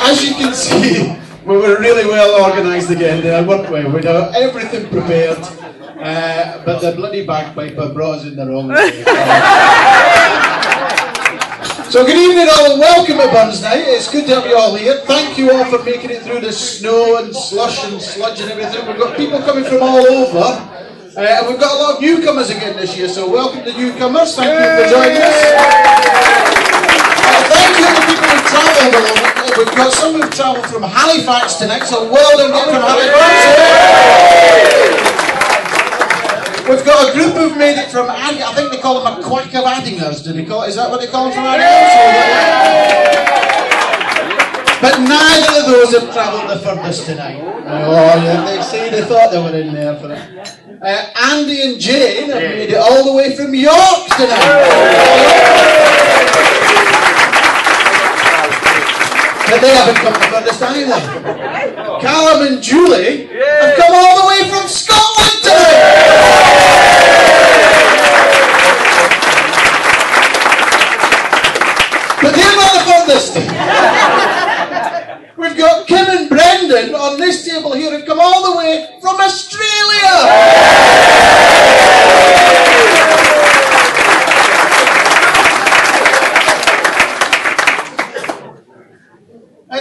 As you can see, we were really well organised again there, weren't we? We had everything prepared, but the bloody bagpiper brought us in the wrong way. So good evening all and welcome to Burns Night. It's good to have you all here. Thank you all for making it through the snow and slush and sludge and everything. We've got people coming from all over. And we've got a lot of newcomers again this year, so welcome to newcomers. Thank you for joining us. Thank you to the people who've travelled along. We've got some who've travelled from Halifax tonight, so well done getting from Halifax. We've got a group who've made it from, I think they call them a quack of Addingers, do they call it? Is that what they call them from Addingers? But neither of those have travelled the furthest tonight. Oh, yeah, they thought they were in there for it. Andy and Jane have made it all the way from York tonight. But they haven't come the furthest either. Callum and Julie have come all the way from Scotland tonight. But they're not the furthest. We've got Kim and Brendan on this table here who've come all the way from Australia.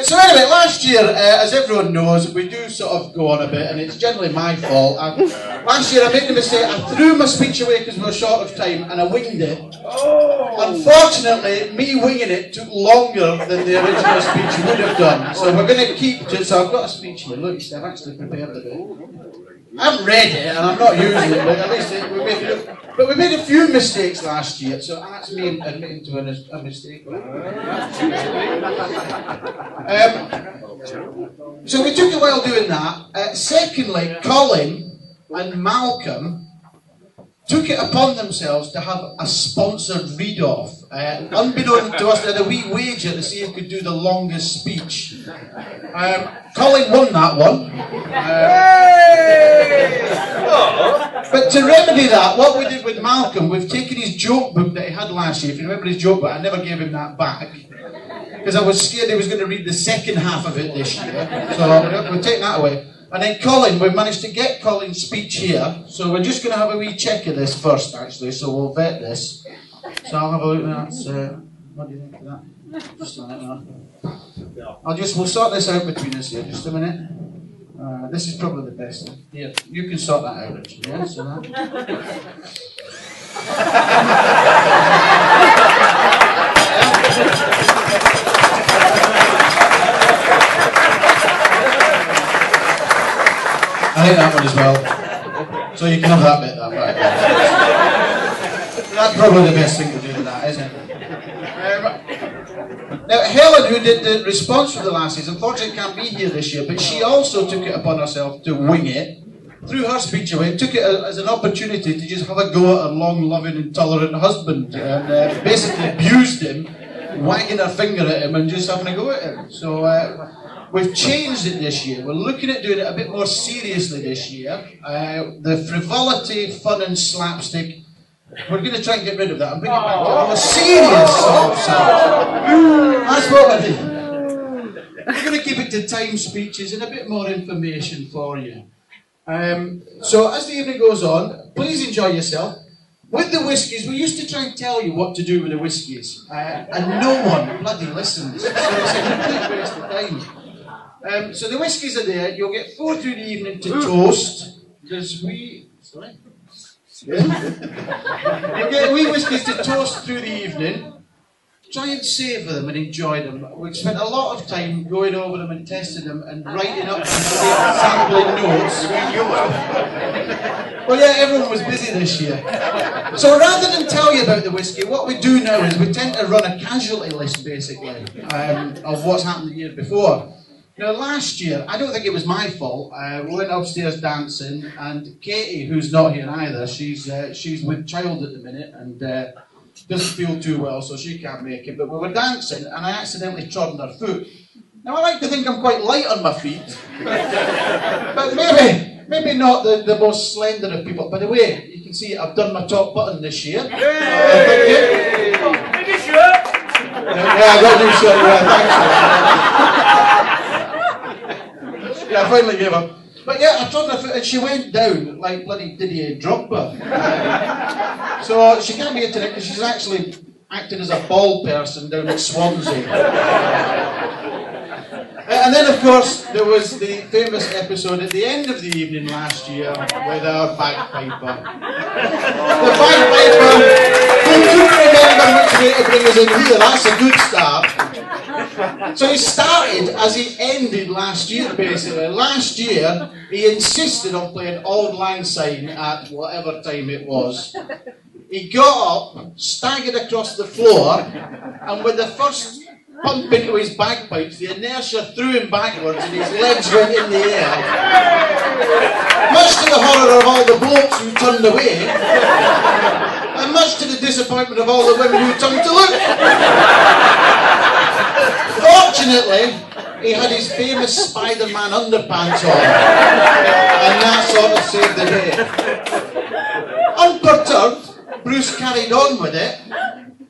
So anyway, last year, as everyone knows, we do sort of go on a bit, and it's generally my fault. Last year I made the mistake, I threw my speech away because we were short of time, and I winged it. Unfortunately, me winging it took longer than the original speech would have done. So we're going to keep to it. So I've got a speech here. Look, I've actually prepared it. I haven't read it, and I'm not using it, but at least we made a few mistakes last year, so that's me admitting to a mistake. So we took a while doing that. Secondly, Colin and Malcolm took it upon themselves to have a sponsored read-off. Unbeknown to us, they had a wee wager to see who could do the longest speech. Colin won that one. But to remedy that, what we did with Malcolm, we've taken his joke book that he had last year. If you remember his joke book, I never gave him that back, because I was scared he was going to read the second half of it this year. So we'll take that away. And then Colin, we've managed to get Colin's speech here, so we're just going to have a wee check of this first, actually, so we'll vet this. So I'll have a look at that. What do you think of that? Just a minute. We'll sort this out between us here, just a minute. This is probably the best thing. Here, you can sort that out, actually, yeah? So that. I think that one as well. So you can have that bit, that right. That's probably the best thing to do with that, isn't it? Now, Helen, who did the response for the lassies, unfortunately can't be here this year, but she also took it upon herself to wing it. Threw her speech away, took it as an opportunity to just have a go at her long, loving, intolerant husband, and basically abused him, wagging her finger at him and just having a go at him. So, we've changed it this year. We're looking at doing it a bit more seriously this year. The frivolity, fun and slapstick, we're going to try and get rid of that and bring it back to a more serious sort of side. That's what we're doing. We're going to keep it to time speeches and a bit more information for you. So as the evening goes on, please enjoy yourself. With the whiskies, we used to try and tell you what to do with the whiskies, and no one bloody listens. So it's a complete waste of time. So the whiskies are there. You'll get 4 through the evening to toast. There's wee... Sorry? You'll get wee whiskies to toast through the evening. Try and savour them and enjoy them. We've spent a lot of time going over them and testing them and writing up sampling notes. Well, yeah, everyone was busy this year. So rather than tell you about the whiskey, what we do now is we tend to run a casualty list, basically, of what's happened the year before. Now, last year, I don't think it was my fault. We went upstairs dancing, and Katie, who's not here either, she's with child at the minute, and doesn't feel too well, so she can't make it. But we were dancing, and I accidentally trod on her foot. Now, I like to think I'm quite light on my feet, but maybe not the most slender of people. By the way, you can see I've done my top button this year. Thank you. Maybe shirt. Yeah, I got a new shirt. Yeah, thanks. Yeah, I finally gave up. But yeah, I told her, and she went down like bloody Didier Drogba. So she can't be here tonight because she's actually acting as a ball person down at Swansea. And then, of course, there was the famous episode at the end of the evening last year with our bagpiper. The bagpiper, who couldn't remember which way to bring us in here. That's a good start. So he started as he ended last year, basically. Last year, he insisted on playing Auld Lang Syne at whatever time it was. He got up, staggered across the floor, and with the first pump into his bagpipes, the inertia threw him backwards and his legs went in the air. Much to the horror of all the blokes who turned away, and much to the disappointment of all the women who turned to look. Fortunately, he had his famous Spider-Man underpants on, and that sort of saved the day. Unperturbed, Bruce carried on with it,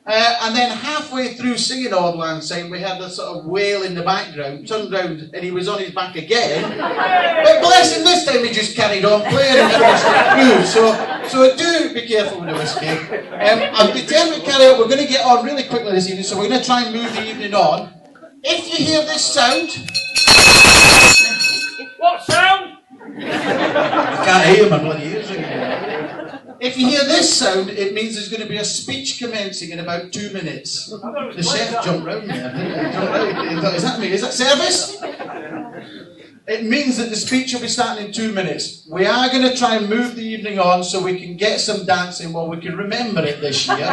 and then halfway through singing Auld Lang Syne, we heard a sort of wail in the background, turned round, and he was on his back again. But bless him, this time he just carried on playing and finished it through. So do be careful with the whiskey. I'm determined to carry on. We're going to get on really quickly this evening, so we're going to try and move the evening on. If you hear this sound... What sound? I can't hear my bloody ears again. If you hear this sound, it means there's going to be a speech commencing in about 2 minutes. The chef jumped round there, didn't he? Jumped round. He thought, is that me? Is that service? It means that the speech will be starting in 2 minutes. We are going to try and move the evening on so we can get some dancing while we can remember it this year.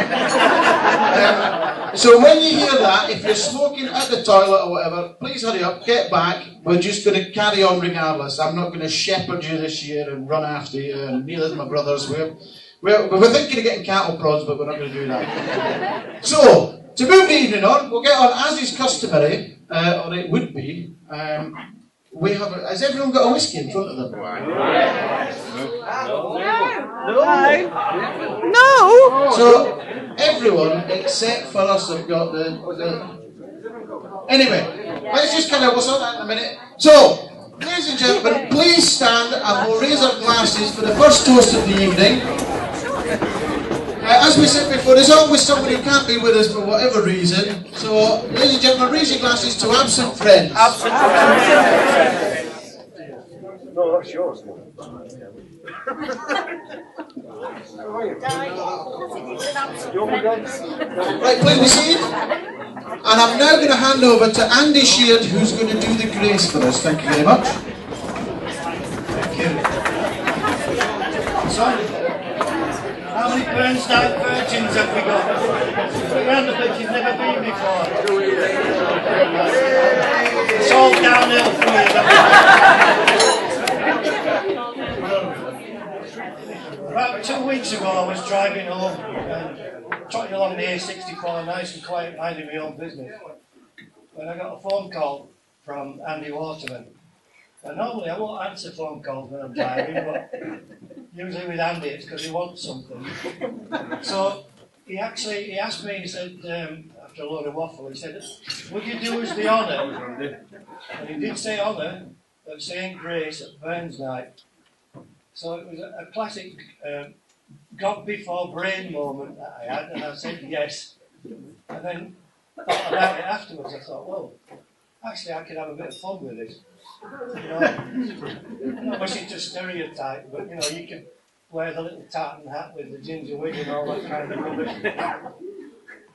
So when you hear that, if you're smoking at the toilet or whatever, please hurry up, get back. We're just going to carry on regardless. I'm not going to shepherd you this year and run after you, and neither is my brothers. We're thinking of getting cattle prods, but we're not going to do that. So, to move the evening on, we'll get on as is customary, or it would be. We have. Has everyone got a whiskey in front of them? No. So everyone except for us have got the. Anyway, let's just kind of. We'll sort that in a minute. So, ladies and gentlemen, please stand and we'll raise our glasses for the first toast of the evening. As we said before, there's always somebody who can't be with us for whatever reason. So, ladies and gentlemen, raise your glasses to absent friends. Absent. No, that's yours. Right, please be seated. And I'm now going to hand over to Andy Sheard, who's going to do the grace for us. Thank you very much. Thank you. Sorry. How many Burns Night virgins have we got? Around the place you've never been before. It's all downhill for you. About 2 weeks ago I was driving home and trotting along the A64 nice and quiet, minding my own business, when I got a phone call from Andy Waterman. And normally I won't answer phone calls when I'm driving, but usually with Andy it's because he wants something. So he asked me, he said, after a load of waffle, he said, would you do us the honour? And he did say honour of saying grace at Burns Night. So it was a classic God before brain moment that I had, and I said yes. And then thought about it afterwards. I thought, well, actually I could have a bit of fun with this. You know, not wishing to stereotype, but you know, you could wear the little tartan hat with the ginger wig and all that kind of rubbish.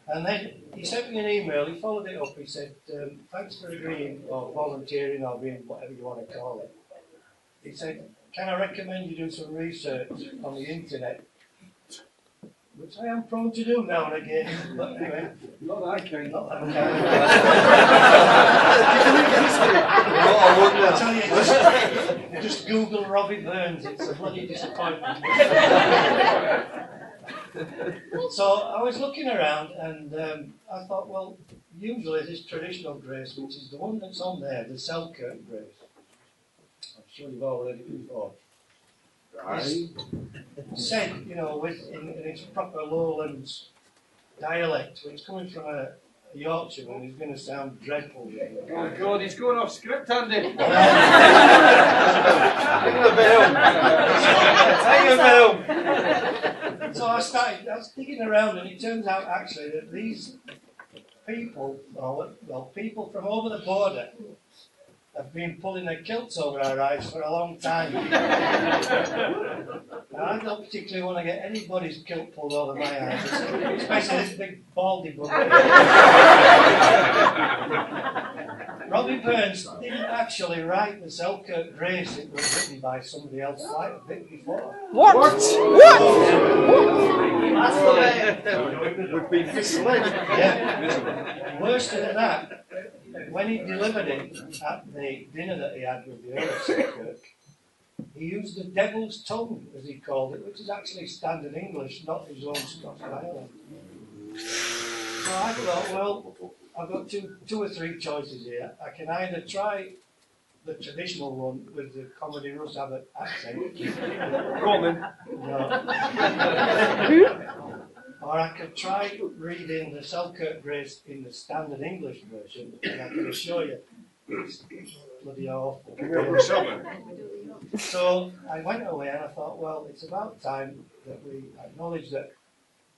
And then he sent me an email, he followed it up, he said, thanks for agreeing, or volunteering, or being whatever you want to call it. He said, can I recommend you do some research on the internet? Which I am prone to do now and again, but anyway. Not that kind. Not that kind. I tell you, just Google Robbie Burns, it's a bloody disappointment. So I was looking around and I thought, well, usually this traditional grace, which is the one that's on there, the Selkirk grace, I'm sure you've all heard it before. Right. Said, you know, in its proper lowlands dialect, which coming from a Yorkshireman is going to sound dreadful. Oh God, he's going off script, Andy. Take the film. Take the film. So I was digging around, and it turns out actually that these people, well, people from over the border have been pulling their kilts over our eyes for a long time. Now, I don't particularly want to get anybody's kilt pulled over my eyes, especially this big baldy bugger. Robbie Burns didn't actually write the Selkirk Grace. It was written by somebody else quite a bit before. What? We've been misled. Yeah. Worse than that, when he delivered it at the dinner that he had with the Earl of Selkirk, he used the devil's tongue, as he called it, which is actually standard English, not his own Scots dialect. So I thought, well, I've got two or three choices here. I can either try the traditional one with the comedy Russ Abbott accent. Roman. No. Or I could try reading the Selkirk Grace in the standard English version, and I can assure you, it's bloody awful. So I went away and I thought, well, it's about time that we acknowledge that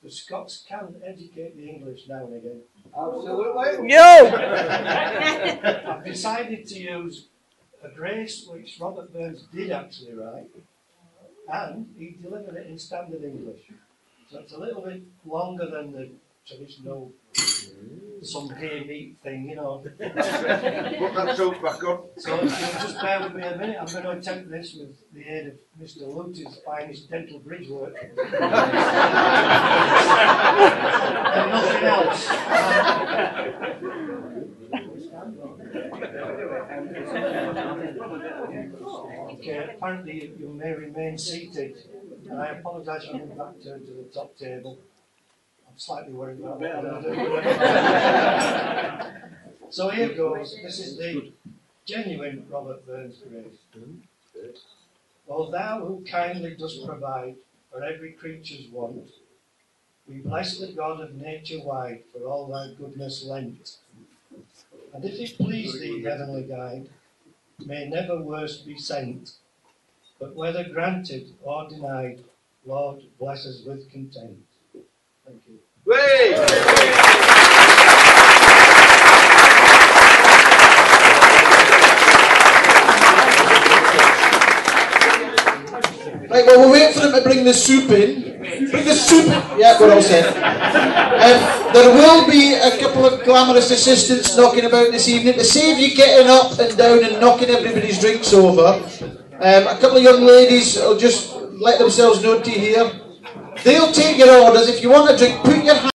the Scots can educate the English now and again. Absolutely. No! I've decided to use a grace which Robert Burns did actually write, and he delivered it in standard English. So it's a little bit longer than the traditional some hay meat thing, you know. Put that joke back on. So if you'll just bear with me a minute, I'm going to attempt this with the aid of Mr. Luty's finest dental bridge work. And nothing else. Okay, apparently you may remain seated, and I apologise for being back turned to the top table. I'm slightly worried about what I'm going to do. So here goes. This is the genuine Robert Burns grace. O thou who kindly dost provide for every creature's want, we bless the God of nature wide for all thy goodness lent. And if it please thee, heavenly guide, may never worse be sent, but whether granted or denied, Lord, bless us with content. Thank you. Wait! Right, well, we'll wait for them to bring the soup in. Bring the soup in. Yeah, we're all set. There will be a couple of glamorous assistants knocking about this evening to save you getting up and down and knocking everybody's drinks over. A couple of young ladies will just let themselves known to you here. They'll take your orders. If you want a drink, put your hand